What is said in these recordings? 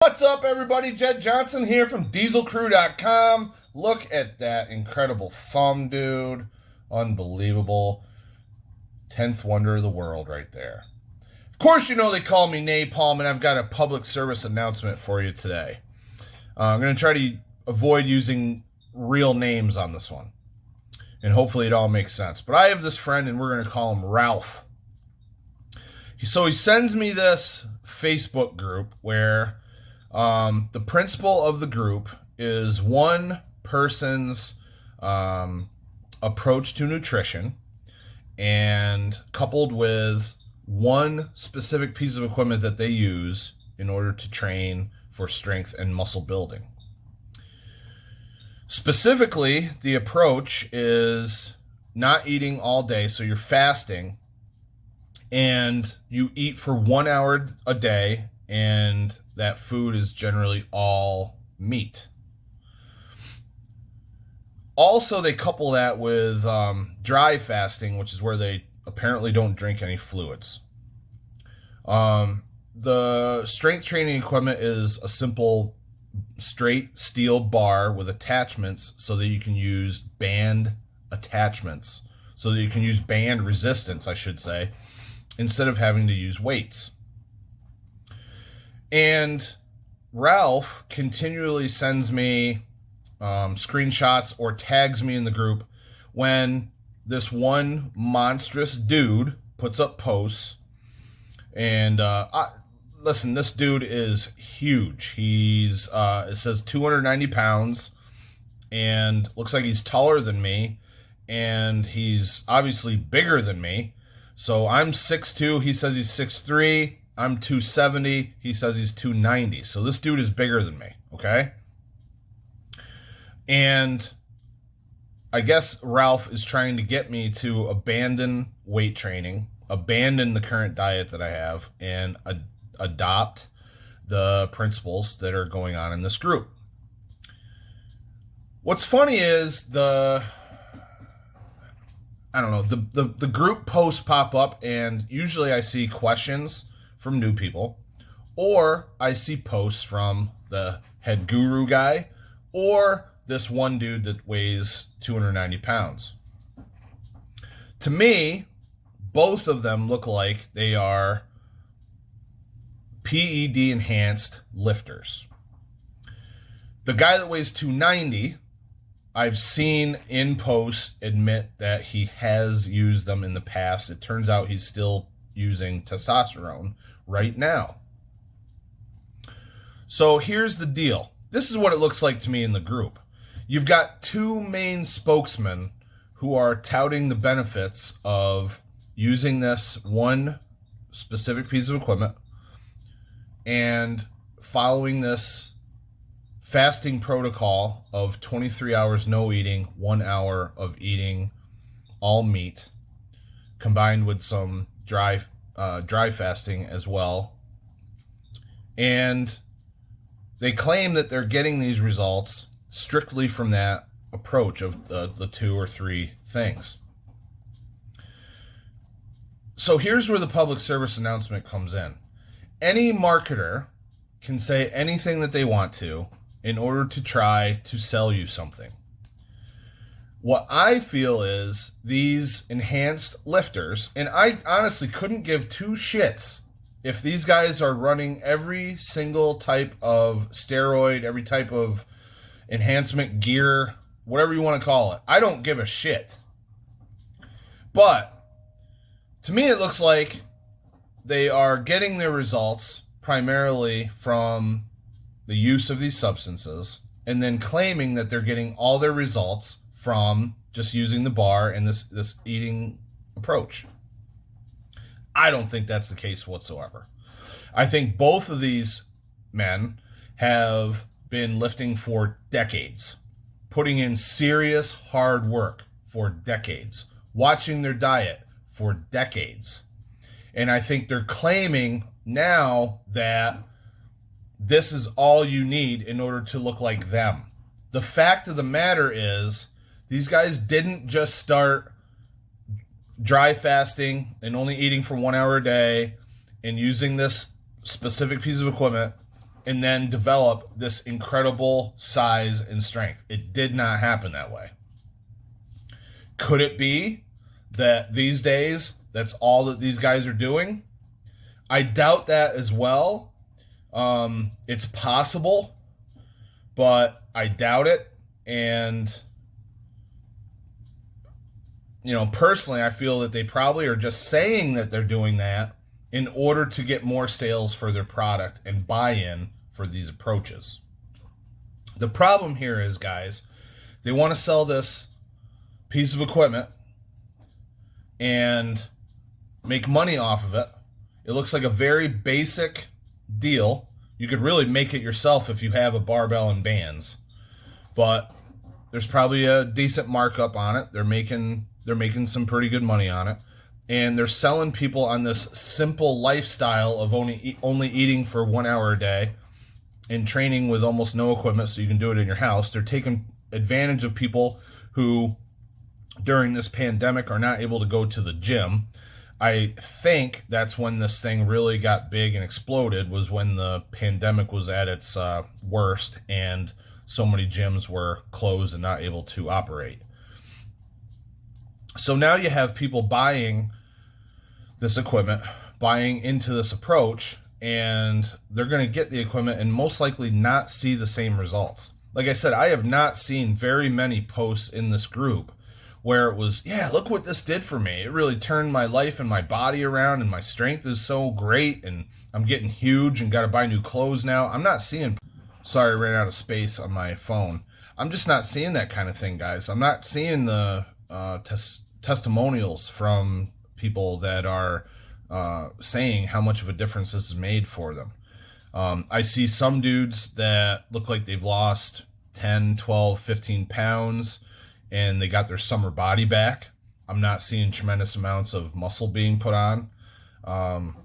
What's up, everybody? Jed Johnson here from dieselcrew.com. Look at that incredible thumb, dude. Unbelievable. 10th wonder of the world right there. Of course, you know they call me Napalm, and I've got a public service announcement for you today. I'm going to try to avoid using real names on this one, and hopefully it all makes sense. But I have this friend, and we're going to call him Ralph. So he sends me this Facebook group where the principle of the group is one person's approach to nutrition, and coupled with one specific piece of equipment that they use in order to train for strength and muscle building. Specifically, the approach is not eating all day, so you're fasting, and you eat for 1 hour a day, and that food is generally all meat. Also, they couple that with dry fasting, which is where they apparently don't drink any fluids. The strength training equipment is a simple straight steel bar with attachments so that you can use band attachments, so that you can use band resistance, I should say, instead of having to use weights. And Ralph continually sends me screenshots or tags me in the group when this one monstrous dude puts up posts. And listen, this dude is huge. He's it says 290 pounds, and looks like he's taller than me, and he's obviously bigger than me. So I'm 6'2", he says he's 6'3", I'm 270, he says he's 290. So this dude is bigger than me, okay? And I guess Ralph is trying to get me to abandon weight training, abandon the current diet that I have, and adopt the principles that are going on in this group. What's funny is the group posts pop up, and usually I see questions from new people, or I see posts from the head guru guy, or this one dude that weighs 290 pounds. To me, both of them look like they are PED enhanced lifters. The guy that weighs 290, I've seen in posts admit that he has used them in the past. It turns out he's still using testosterone right now. So here's the deal. This is what it looks like to me in the group. You've got two main spokesmen who are touting the benefits of using this one specific piece of equipment and following this fasting protocol of 23 hours no eating, 1 hour of eating all meat, combined with some dry fasting as well. And they claim that they're getting these results strictly from that approach of the two or three things. So here's where the public service announcement comes in. Any marketer can say anything that they want to in order to try to sell you something. What I feel is these enhanced lifters, and I honestly couldn't give two shits if these guys are running every single type of steroid, every type of enhancement gear, whatever you want to call it. I don't give a shit. But to me, it looks like they are getting their results primarily from the use of these substances, and then claiming that they're getting all their results from just using the bar and this eating approach. I don't think that's the case whatsoever. I think both of these men have been lifting for decades, putting in serious hard work for decades, watching their diet for decades. And I think they're claiming now that this is all you need in order to look like them. The fact of the matter is, these guys didn't just start dry fasting and only eating for 1 hour a day and using this specific piece of equipment and then develop this incredible size and strength. It did not happen that way. Could it be that these days that's all that these guys are doing? I doubt that as well. It's possible, but I doubt it. And, personally, I feel that they probably are just saying that they're doing that in order to get more sales for their product and buy-in for these approaches. The problem here is, guys, they want to sell this piece of equipment and make money off of it. It looks like a very basic deal. You could really make it yourself if you have a barbell and bands, but there's probably a decent markup on it. They're making some pretty good money on it, and they're selling people on this simple lifestyle of only eating for 1 hour a day and training with almost no equipment, so you can do it in your house. They're taking advantage of people who, during this pandemic, are not able to go to the gym. I think that's when this thing really got big and exploded, was when the pandemic was at its worst and so many gyms were closed and not able to operate. So now you have people buying this equipment, buying into this approach, and they're going to get the equipment and most likely not see the same results. Like I said, I have not seen very many posts in this group where it was, yeah, look what this did for me. It really turned my life and my body around, and my strength is so great, and I'm getting huge and got to buy new clothes now. I'm not seeing, sorry, I ran out of space on my phone. I'm just not seeing that kind of thing, guys. I'm not seeing the testimonials from people that are saying how much of a difference this has made for them. I see some dudes that look like they've lost 10, 12, 15 pounds, and they got their summer body back. I'm not seeing tremendous amounts of muscle being put on. I've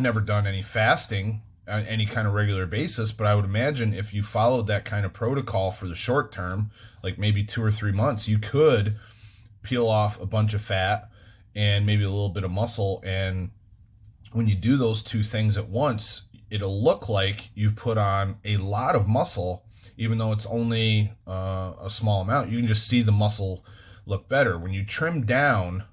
never done any fasting on any kind of regular basis, but I would imagine if you followed that kind of protocol for the short term, like maybe 2 or 3 months, you could peel off a bunch of fat and maybe a little bit of muscle. And when you do those two things at once, it'll look like you've put on a lot of muscle, even though it's only a small amount. You can just see the muscle look better. When you trim down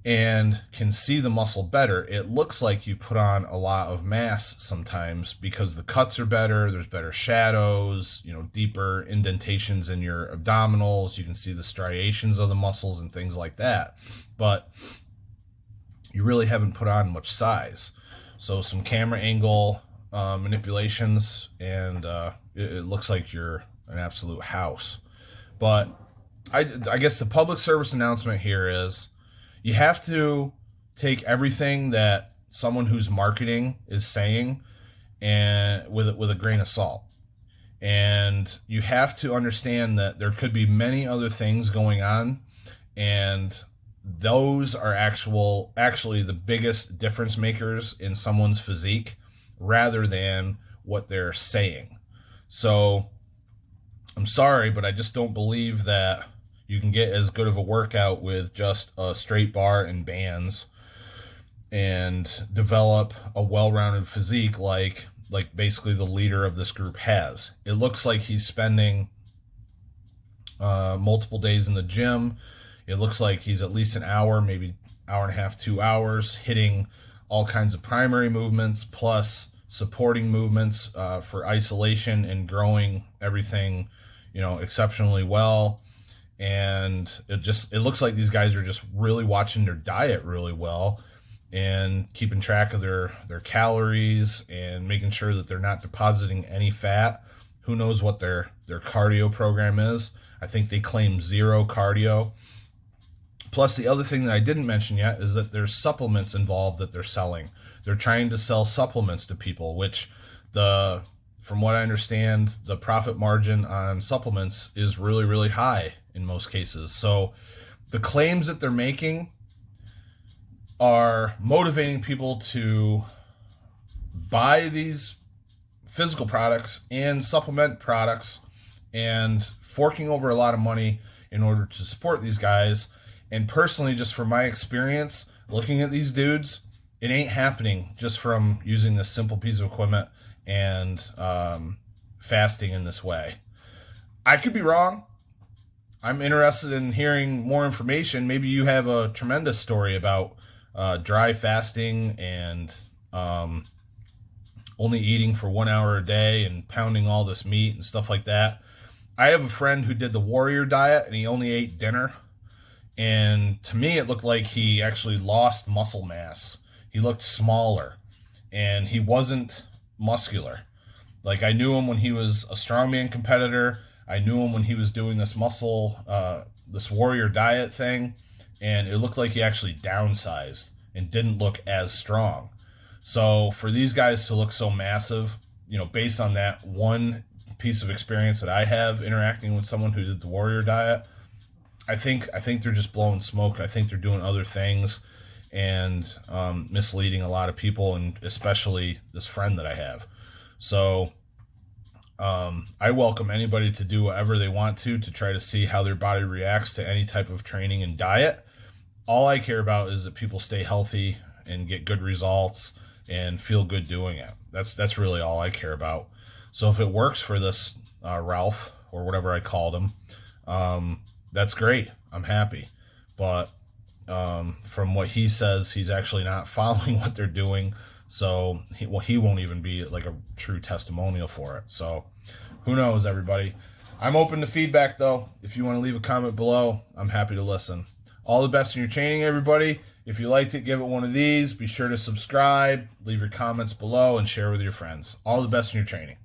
and can see the muscle better, it looks like you put on a lot of mass sometimes, because the cuts are better, there's better shadows, deeper indentations in your abdominals, you can see the striations of the muscles and things like that. But you really haven't put on much size. So some camera angle manipulations, and it looks like you're an absolute house. But I guess the public service announcement here is, you have to take everything that someone who's marketing is saying and with a grain of salt. And you have to understand that there could be many other things going on, and those are actually the biggest difference makers in someone's physique, rather than what they're saying. So I'm sorry, but I just don't believe that you can get as good of a workout with just a straight bar and bands and develop a well-rounded physique like basically the leader of this group has. It looks like he's spending multiple days in the gym. It looks like he's at least an hour, maybe hour and a half, 2 hours, hitting all kinds of primary movements plus supporting movements for isolation and growing everything, exceptionally well. And it looks like these guys are just really watching their diet really well and keeping track of their calories and making sure that they're not depositing any fat. Who knows what their cardio program is? I think they claim 0 cardio. Plus, the other thing that I didn't mention yet is that there's supplements involved that they're selling. They're trying to sell supplements to people, which from what I understand, the profit margin on supplements is really, really high in most cases. So the claims that they're making are motivating people to buy these physical products and supplement products and forking over a lot of money in order to support these guys. And personally, just from my experience looking at these dudes, It ain't happening just from using this simple piece of equipment and fasting in this way. I could be wrong. I'm interested in hearing more information. Maybe you have a tremendous story about dry fasting and only eating for 1 hour a day and pounding all this meat and stuff like that. I have a friend who did the warrior diet and he only ate dinner. And to me, it looked like he actually lost muscle mass. He looked smaller and he wasn't muscular. Like, I knew him when he was a strongman competitor. I knew him when he was doing this this warrior diet thing. And it looked like he actually downsized and didn't look as strong. So for these guys to look so massive, based on that one piece of experience that I have interacting with someone who did the warrior diet, I think they're just blowing smoke. I think they're doing other things and misleading a lot of people, and especially this friend that I have. So I welcome anybody to do whatever they want to try to see how their body reacts to any type of training and diet. All I care about is that people stay healthy and get good results and feel good doing it. That's really all I care about. So if it works for this Ralph, or whatever I called him, that's great. I'm happy. But from what he says, he's actually not following what they're doing. So he won't even be like a true testimonial for it. So who knows, everybody. I'm open to feedback, though. If you want to leave a comment below, I'm happy to listen. All the best in your training, everybody. If you liked it, give it one of these. Be sure to subscribe, leave your comments below, and share with your friends. All the best in your training.